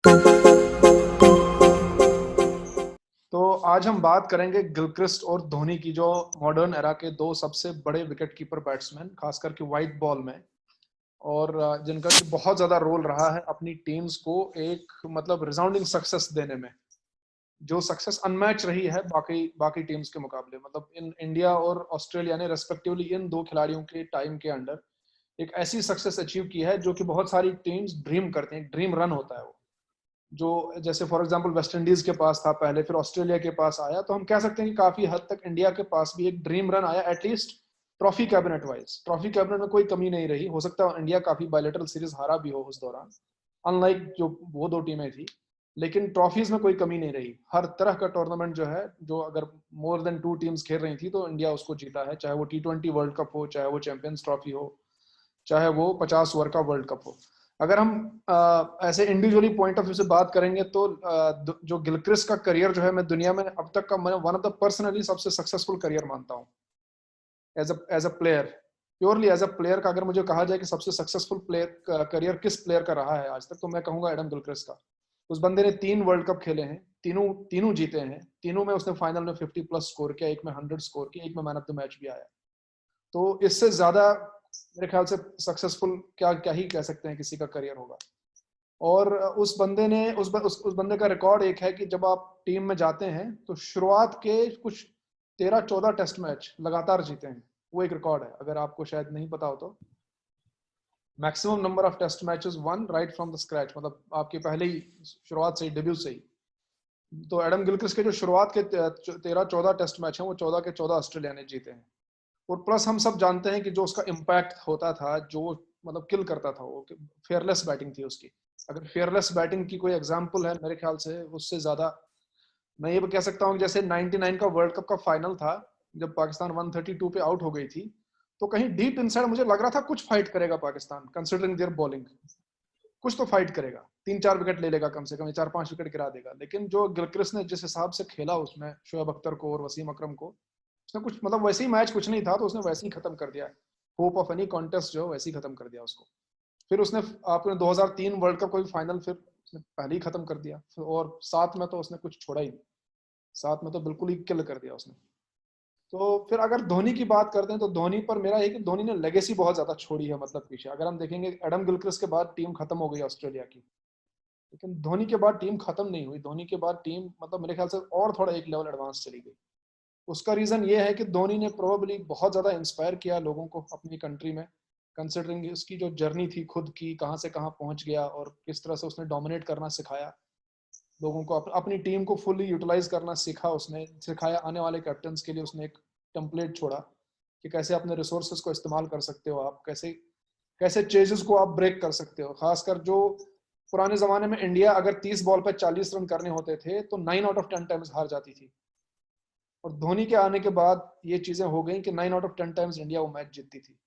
तो आज हम बात करेंगे गिलक्रिस्ट और धोनी की, जो मॉडर्न एरा के दो सबसे बड़े विकेट कीपर बैट्समैन, खास करके वाइट बॉल में, और जिनका कि बहुत ज्यादा रोल रहा है अपनी टीम्स को एक मतलब रिसाउंडिंग सक्सेस देने में, जो सक्सेस अनमैच रही है बाकी बाकी टीम्स के मुकाबले। मतलब इन इंडिया और ऑस्ट्रेलिया ने रेस्पेक्टिवली इन दो खिलाड़ियों के टाइम के अंडर एक ऐसी सक्सेस अचीव की है जो कि बहुत सारी टीम्स ड्रीम करते हैं। ड्रीम रन होता है वो, जो जैसे फॉर एग्जांपल वेस्ट इंडीज के पास था पहले, फिर ऑस्ट्रेलिया के पास आया, तो हम कह सकते हैं कि काफी हद तक इंडिया के पास भी एक ड्रीम रन आया, at least trophy cabinet wise. Trophy cabinet में कोई कमी नहीं रही। हो सकता है इंडिया काफी बायलेटरल सीरीज हारा भी हो उस दौरान, अनलाइक जो वो दो टीमें थी, लेकिन ट्रॉफीज में कोई कमी नहीं रही। हर तरह का टूर्नामेंट जो है, जो अगर मोर देन टू टीम्स खेल रही थी तो इंडिया उसको जीता है, चाहे वो T20 वर्ल्ड कप हो, चाहे वो चैंपियंस ट्रॉफी हो, चाहे वो 50 ओवर का वर्ल्ड कप हो। अगर हम ऐसे इंडिविजुअली पॉइंट ऑफ व्यू से बात करेंगे तो जो गिलक्रिस्ट का करियर जो है, मैं दुनिया में अब तक का मैं वन ऑफ द पर्सनली सबसे सक्सेसफुल करियर मानता हूँ as a player. Purely as a player का अगर मुझे कहा जाए कि सबसे सक्सेसफुल प्लेयर करियर किस प्लेयर का रहा है आज तक, तो मैं कहूंगा एडम गिलक्रिस्ट का। उस बंदे ने 3 वर्ल्ड कप खेले हैं, तीनों तीनों जीते हैं, तीनों में उसने फाइनल में 50+ स्कोर किया, एक में 100 स्कोर किया, एक में मैन ऑफ द मैच भी आया। तो इससे ज्यादा मेरे ख्याल से सक्सेसफुल क्या क्या ही कह सकते हैं किसी का करियर होगा। और उस बंदे ने उस बंदे का रिकॉर्ड एक है कि जब आप टीम में जाते हैं तो शुरुआत के कुछ 13-14 टेस्ट मैच लगातार जीते हैं। वो एक रिकॉर्ड है, अगर आपको शायद नहीं पता हो तो। Maximum number of test matches won right from the scratch, मतलब आपके पहले ही शुरुआत से ही, डेब्यू से ही। तो एडम गिलक्रिस्ट के जो शुरुआत के 13-14 टेस्ट मैच हैं, वो 14 के 14 ऑस्ट्रेलिया ने जीते हैं। और प्लस हम सब जानते हैं कि जो उसका इम्पैक्ट होता था, जो मतलब किल करता था वो, फेयरलेस बैटिंग थी उसकी। अगर फेयरलेस बैटिंग की कोई एग्जांपल है मेरे ख्याल से, उससे ज्यादा मैं ये भी कह सकता हूँ कि जैसे 99 का वर्ल्ड कप का फाइनल था, जब पाकिस्तान 132 पे आउट हो गई थी, तो कहीं डीप इनसाइड मुझे लग रहा था कुछ फाइट करेगा पाकिस्तान, कंसिडरिंग देयर बॉलिंग। कुछ तो फाइट करेगा, 3-4 विकेट ले लेगा, कम से कम 4-5 विकेट गिरा देगा। लेकिन जो गिलक्रिस्ट ने जिस हिसाब से खेला उसमें, शोएब अख्तर को और वसीम अकरम को, उसने कुछ मतलब वैसे ही मैच कुछ नहीं था तो उसने वैसे ही खत्म कर दिया। होप ऑफ एनी कॉन्टेस्ट जो वैसे ही खत्म कर दिया उसको। फिर उसने आपने 2003 वर्ल्ड कप को भी फाइनल फिर उसने पहले ही खत्म कर दिया, और साथ में तो उसने कुछ छोड़ा ही नहीं। साथ में तो बिल्कुल ही किल कर दिया उसने। तो फिर अगर धोनी की बात करते हैं तो धोनी पर मेरा है कि धोनी ने लेगेसी बहुत ज्यादा छोड़ी है। मतलब पीछे अगर हम देखेंगे, एडम गिलक्रिस्ट के बाद टीम खत्म हो गई ऑस्ट्रेलिया की, लेकिन धोनी के बाद टीम खत्म नहीं हुई। धोनी के बाद टीम मतलब मेरे ख्याल से और थोड़ा एक लेवल एडवांस चली गई। उसका रीजन ये है कि धोनी ने प्रोबेबली बहुत ज्यादा इंस्पायर किया लोगों को अपनी कंट्री में, कंसिडरिंग उसकी जो जर्नी थी खुद की, कहाँ से कहाँ पहुंच गया और किस तरह से उसने डोमिनेट करना सिखाया लोगों को, अपनी टीम को फुली यूटिलाइज करना सीखा उसने, सिखाया। आने वाले कैप्टन के लिए उसने एक टेम्पलेट छोड़ा कि कैसे अपने रिसोर्सेज को इस्तेमाल कर सकते हो आप, कैसे कैसे चेजेस को आप ब्रेक कर सकते हो। खासकर जो पुराने जमाने में इंडिया अगर 30 बॉल पर 40 रन करने होते थे तो 9 आउट ऑफ 10 टाइम्स हार जाती थी। और धोनी के आने के बाद ये चीजें हो गई कि 9 आउट ऑफ 10 टाइम्स इंडिया वो मैच जीतती थी।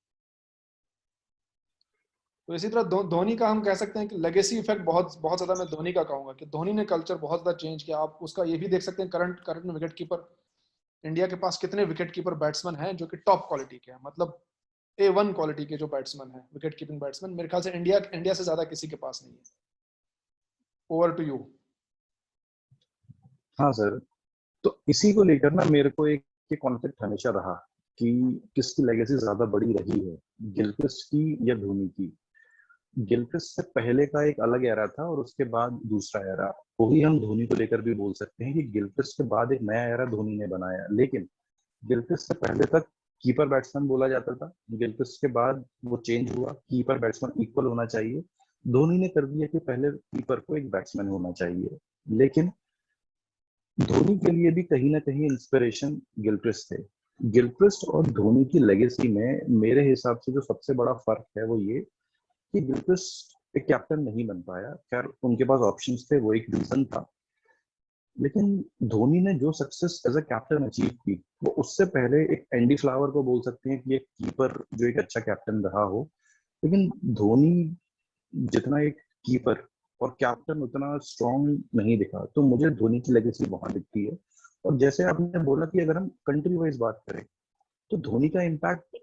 तो इसी तरह धोनी का हम कह सकते हैं कि लेगेसी इफेक्ट बहुत बहुत ज्यादा मैं धोनी का कहूंगा कि धोनी ने कल्चर बहुत ज्यादा चेंज किया। आप उसका ये भी देख सकते हैं, करंट करंट में विकेट कीपर इंडिया के पास कितने विकेट कीपर बैट्समैन हैं जो कि टॉप क्वालिटी के हैं, मतलब A1 क्वालिटी के जो बैट्समैन है, विकेट कीपिंग बैट्समैन, मेरे ख्याल से इंडिया इंडिया से ज्यादा किसी के पास नहीं है। Over to you. हाँ सर। तो इसी को लेकर ना मेरे को एक कॉन्फ्लिक्ट हमेशा रहा कि किसकी लेगेसी ज्यादा बड़ी रही है, गिलक्रिस्ट की या धोनी की। गिलक्रिस्ट से पहले का एक अलग एरा था और उसके बाद दूसरा एरा। वही हम धोनी को लेकर भी बोल सकते हैं कि गिलक्रिस्ट के बाद एक नया एरा धोनी ने बनाया। लेकिन गिलक्रिस्ट से पहले तक कीपर बैट्समैन बोला जाता था। गिलक्रिस्ट के बाद वो चेंज हुआ, कीपर बैट्समैन इक्वल होना चाहिए। धोनी ने कर दिया कि पहले कीपर को एक बैट्समैन होना चाहिए। लेकिन धोनी के लिए भी कहीं ना कहीं इंस्पिरेशन गिलक्रिस्ट थे। गिलक्रिस्ट और धोनी की लेगेसी में मेरे हिसाब से जो सबसे बड़ा फर्क है वो ये कि गिलक्रिस्ट एक कैप्टन नहीं बन पाया। खैर उनके पास ऑप्शंस थे, वो एक रीजन था। लेकिन धोनी ने जो success as a captain achieve की, वो उससे पहले एक एंडी फ्लावर को बोल सकते हैं कि एक कीपर जो एक अच्छा कैप्टन रहा हो। लेकिन धोनी जितना एक कीपर और कैप्टन उतना स्ट्रॉन्ग नहीं दिखा। तो मुझे धोनी की लेगेसी वहां दिखती है। और जैसे आपने बोला कि अगर हम कंट्री वाइज बात करें तो धोनी का इम्पैक्ट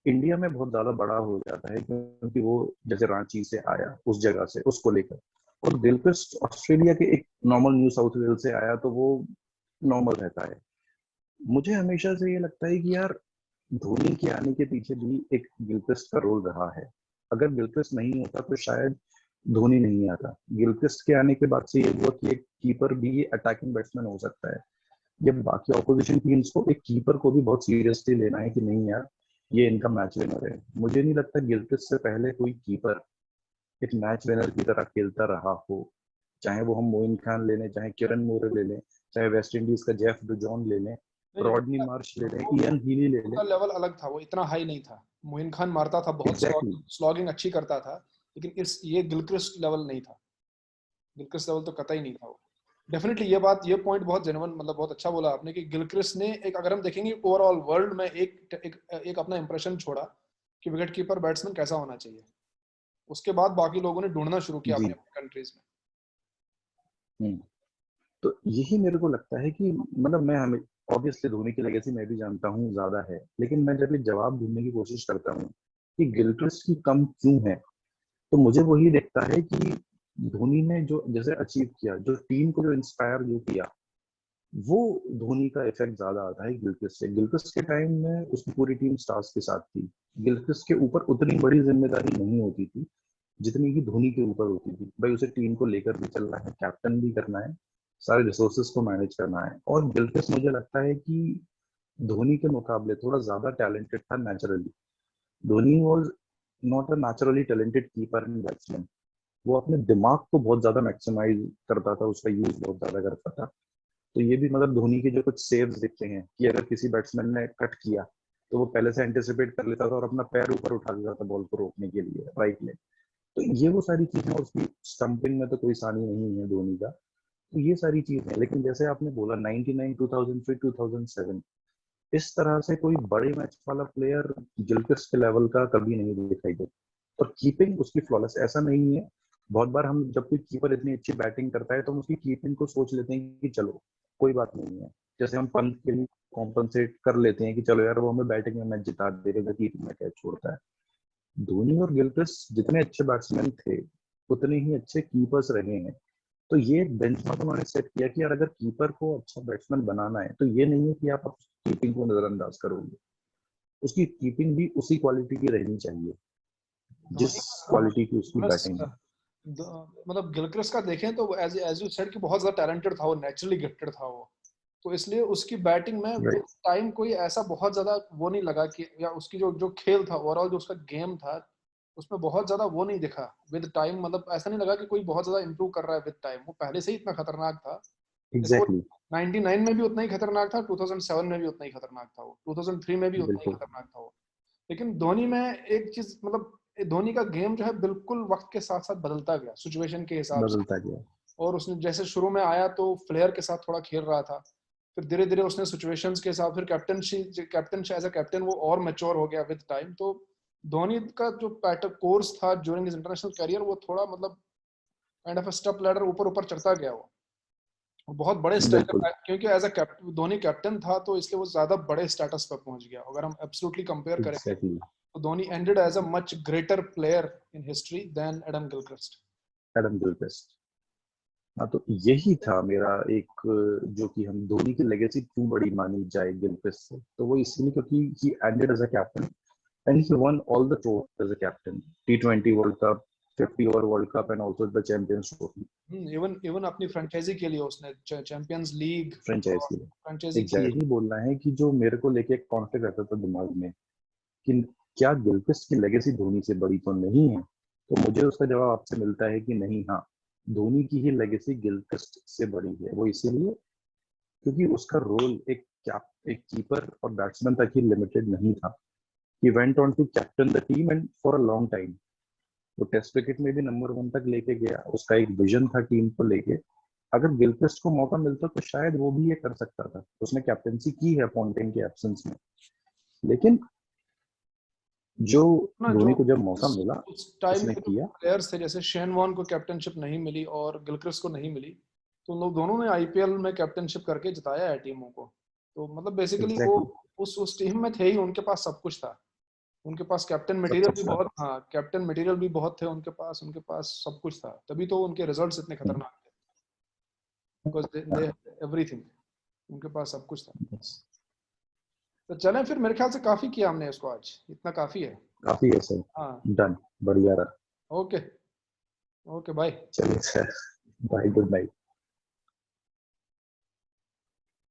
इंडिया में बहुत ज्यादा बड़ा हो जाता है, क्योंकि वो जैसे रांची से आया, उस जगह से उसको लेकर, और गिलक्रिस्ट ऑस्ट्रेलिया के एक नॉर्मल न्यू साउथ वेल्स से आया तो वो नॉर्मल रहता है। मुझे हमेशा से ये लगता है कि यार धोनी के आने के पीछे भी एक गिलक्रिस्ट का रोल रहा है। अगर गिलक्रिस्ट नहीं होता तो शायद धोनी नहीं आता। गिलक्रिस्ट के आने के बाद से ये हुआ कि एक कीपर भी अटैकिंग बैट्समैन हो सकता है। जब बाकी ऑपोजिशन टीम्स को एक कीपर को भी बहुत सीरियसली लेना है कि नहीं यार ये इनका मैच विनर है। मुझे नहीं लगता गिलक्रिस्ट से पहले कोई कीपर एक मैच विनर की तरह खेलता रहा हो। चाहे वो हम मोइन खान ले लें, चाहे किरण मोरे ले लें, चाहे वेस्ट इंडीज का जेफ डुजॉन ले लें, नहीं, रॉडनी मार्श ले लें, इयन हीली ले लें। उसका लेवल अलग था, वो इतना हाई नहीं था। मोइन खान मारता था, बहुत एग्जैक्टली स्लॉगिंग अच्छी करता था, लेकिन इस ये गिलक्रिस्ट लेवल नहीं था। गिलक्रिस्ट लेवल तो कतई नहीं था वो। डेफिनेटली ये पॉइंट बहुत जेन्युइन, मतलब बहुत अच्छा बोला आपने कि गिलक्रिस्ट ने एक, अगर हम देखेंगे ओवरऑल वर्ल्ड में एक अपना इंप्रेशन छोड़ा कि विकेट कीपर बैट्समैन कैसा होना चाहिए। उसके बाद बाकी लोगों ने ढूंढना शुरू किया जी। अपने कंट्रीज में। तो यही मेरे को लगता है कि मतलब मैं हमें ऑब्वियसली धोनी की लेगेसी मैं भी जानता हूँ ज्यादा है, लेकिन मैं जब ये जवाब ढूंढने की कोशिश करता हूँ कि गिलक्रिस्ट की कम क्यों है, तो मुझे वही दिखता है कि धोनी ने जो जैसे अचीव किया, जो टीम को जो इंस्पायर जो किया, वो धोनी का इफेक्ट ज्यादा आता है गिलक्रिस्ट से। गिलक्रिस्ट के टाइम में उसकी पूरी टीम स्टार्स के साथ थी। गिलक्रिस्ट के ऊपर उतनी बड़ी जिम्मेदारी नहीं होती थी जितनी की धोनी के ऊपर होती थी। भाई उसे टीम को लेकर भी चलना है, कैप्टन भी करना है, सारे रिसोर्सेज को मैनेज करना है। और गिलक्रिस्ट मुझे लगता है कि धोनी के मुकाबले थोड़ा ज्यादा टैलेंटेड था naturally. Dhoni was not a naturally talented keeper and batsman. वो अपने दिमाग को बहुत ज्यादा मैक्सिमाइज करता था, उसका यूज बहुत ज्यादा करता था। तो ये भी मतलब धोनी के जो कुछ सेव्स दिखते हैं कि अगर किसी बैट्समैन ने कट किया तो वो पहले से एंटिसिपेट कर लेता था और अपना पैर ऊपर उठा देता था बॉल को रोकने के लिए राइट लेग। तो ये वो सारी चीजें, उसकी स्टंपिंग में तो कोई सानी नहीं है धोनी का। तो ये सारी चीजें, लेकिन जैसे आपने बोला 99, 2003, 2007 इस तरह से कोई बड़े मैच वाला प्लेयर गिलक्रिस्ट के लेवल का कभी नहीं दिखाई देता। और कीपिंग उसकी फ्लॉलेस, ऐसा नहीं है। बहुत बार हम जब कोई कीपर इतनी अच्छी बैटिंग करता है तो हम उसकी कीपिंग को सोच लेते हैं कि चलो कोई बात नहीं है। जैसे हम पंत के लिए कॉम्पनसेट कर लेते हैं कि चलो यार वो हमें बैटिंग में मैच जिता देगा, कीपिंग में कैच छोड़ता है। धोनी और गिलक्रिस्ट जितने अच्छे बैट्समैन थे उतने ही अच्छे कीपर्स रहे हैं। तो ये बेंचमार्क उन्होंने सेट किया कि यार अगर कीपर को अच्छा बैट्समैन बनाना है तो ये नहीं है कि आप कीपिंग को नजरअंदाज करोगे। उसकी कीपिंग भी उसी क्वालिटी की रहनी चाहिए जिस धोनी क्वालिटी की उसकी प्लस बैटिंग है। मतलब गिलक्रिस्ट का देखें तो एज एज यू सेड कि बहुत ज्यादा टैलेंटेड था वो, नेचुरली गिफ्टेड था वो। तो इसलिए उसकी बैटिंग में विद राइट। टाइम कोई ऐसा बहुत ज्यादा वो नहीं लगा कि, या उसकी जो जो खेल था ओवरऑल, जो उसका गेम था, उसमें बहुत ज्यादा वो नहीं दिखा विद टाइम। मतलब ऐसा नहीं लगा कि कोई बहुत ज्यादा इंप्रूव कर रहा है विद टाइम। वो पहले से ही इतना खतरनाक था। जैसे वो एग्जैक्टली। 99 में भी उतना ही खतरनाक था, 2007 में भी उतना ही खतरनाक था वो, 2003 में भी उतना ही बिल्कुल खतरनाक था वो। लेकिन धोनी में एक चीज, मतलब धोनी का गेम जो है बिल्कुल वक्त के साथ साथ बदलता गया सिचुएशन के हिसाब से। बदलता गया। और उसने जैसे शुरू में आया तो फ्लेयर के साथ थोड़ा खेल रहा था, फिर धीरे धीरे उसने सिचुएशंस के हिसाब, फिर कैप्टन एज अ कैप्टन वो और मैच्योर हो गया विद टाइम। तो धोनी का जो पैटर्न कोर्स था ड्यूरिंग हिज इंटरनेशनल करियर, वो थोड़ा मतलब काइंड ऑफ स्टेप लैडर ऊपर ऊपर चढ़ता गया वो बहुत बड़े बिल्कुल। स्टेटस, क्योंकि as a captain Dhoni captain था तो इसलिए वो ज्यादा बड़े स्टेटस पर पहुंच गया। अगर हम एब्सोल्युटली कंपेयर करेंगे एग्जैक्टली। तो Dhoni ended as a much greater player in history than Adam Gilchrist. Adam Gilchrist. हाँ तो यही था मेरा एक जो कि हम धोनी की लेगेसी क्यों बड़ी मानी जाए गिलक्रिस्ट से, तो वो इसलिए क्योंकि he ended as a captain and he won all the trophies as a captain. T20 World Cup, 50 over World Cup, and also the Champions Trophy. Even even अपनी फ्रेंचाइजी के लिए उसने चैंपियंस लीग फ्रेंचाइज और के लिए franchise के exactly. यही बोलना है कि जो मेरे को लेके एक कॉन्फ्लिक्ट रहता था दिमाग में कि क्या गिलक्रिस्ट की लेगेसी धोनी से बड़ी तो नहीं है, तो मुझे उसका जवाब आपसे मिलता है कि नहीं, हाँ धोनी की ही लेगेसी गिलक्रिस्ट से बड़ी है। वो इसीलिए क्योंकि उसका रोल एक कीपर और बैट्समैन तक ही लिमिटेड नहीं था। He went on to captain the team and for a long time. वो टेस्ट क्रिकेट में भी नंबर 1 तक लेके गया, उसका एक विजन था टीम को लेके। अगर गिलक्रिस्ट को मौका मिलता तो शायद वो भी ये कर सकता था। उसने कैप्टनसी की है पॉन्टिंग के एब्सेंस में, लेकिन जो ना जो धोनी को जब मौका मिला उस टाइम उसने के जो किया। प्लेयर्स थे, जैसे शेन वॉर्न को कैप्टनशिप नहीं मिली और गिलक्रिस्ट को नहीं मिली, तो उन लोग दोनों ने आईपीएल में कैप्टनशिप करके जिताया है टीमों को। तो मतलब बेसिकली वो एग्जैक्टली। उस टीम में थे ही, उनके पास सब कुछ था। उनके पास कैप्टन मटेरियल भी अच्छा। बहुत, हाँ कैप्टन मटेरियल भी बहुत थे उनके पास सब कुछ था, तभी तो उनके रिजल्ट्स इतने खतरनाक थे, बिकॉज दे एवरीथिंग, उनके पास सब कुछ था। तो चलें फिर, मेरे ख्याल से काफी किया हमने इसको आज, इतना काफी है। काफी है सर। हाँ, डन, बढ़िया रहा। Okay, okay bye. चलिए सर, बाय, गुड नाइट।